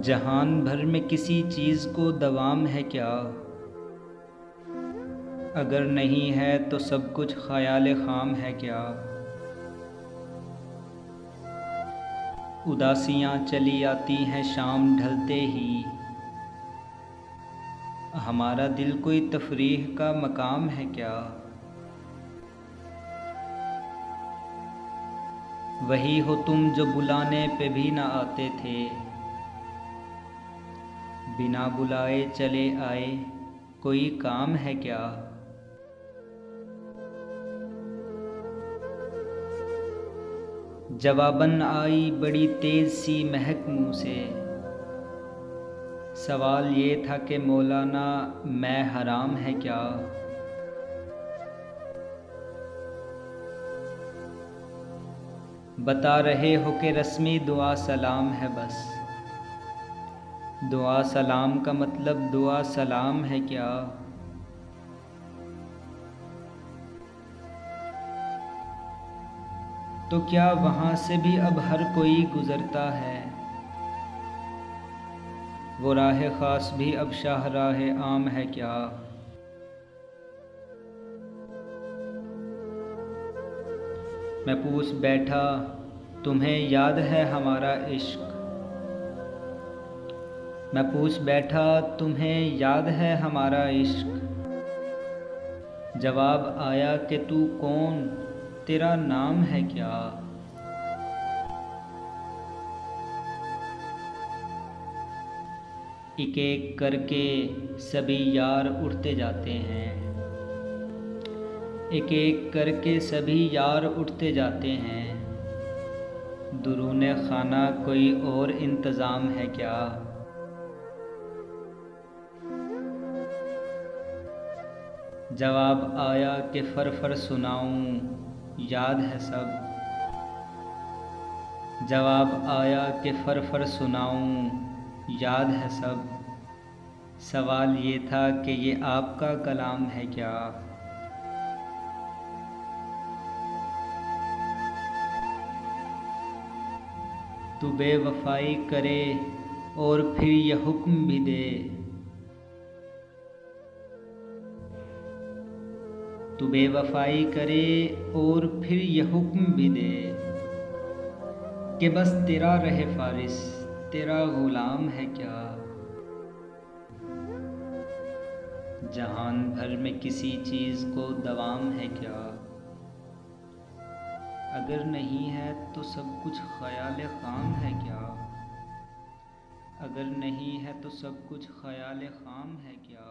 जहान भर में किसी चीज़ को दवाम है क्या? अगर नहीं है तो सब कुछ ख़याल ख़ाम है क्या? उदासियाँ चली आती हैं शाम ढलते ही, हमारा दिल कोई तफरीह का मकाम है क्या? वही हो तुम जो बुलाने पे भी ना आते थे, बिना बुलाए चले आए, कोई काम है क्या? जवाबन आई बड़ी तेज़ सी महक मुँह से, सवाल ये था कि मौलाना मैं हराम है क्या? बता रहे हो कि रस्मी दुआ सलाम है बस, दुआ सलाम का मतलब दुआ सलाम है क्या? तो क्या वहाँ से भी अब हर कोई गुज़रता है, वो राह ख़ास भी अब शाहराह आम है क्या? मैं पूछ बैठा तुम्हें याद है हमारा इश्क, मैं पूछ बैठा तुम्हें याद है हमारा इश्क, जवाब आया कि तू कौन, तेरा नाम है क्या? एक एक करके सभी यार उठते जाते हैं, एक एक करके सभी यार उठते जाते हैं, दुरूने खाना कोई और इंतज़ाम है क्या? जवाब आया कि फर सुनाऊं याद है सब, जवाब आया कि फर सुनाऊं याद है सब, सवाल ये था कि ये आपका कलाम है क्या? तू बेवफाई करे और फिर ये हुक्म भी दे, तू बेवफाई करे और फिर ये हुक्म भी दे कि बस तेरा रहे फारिस, तेरा गुलाम है क्या? जहान भर में किसी चीज़ को दवाम है क्या? अगर नहीं है तो सब कुछ ख़याल ख़ाम है क्या? अगर नहीं है तो सब कुछ ख़याल ख़ाम है क्या?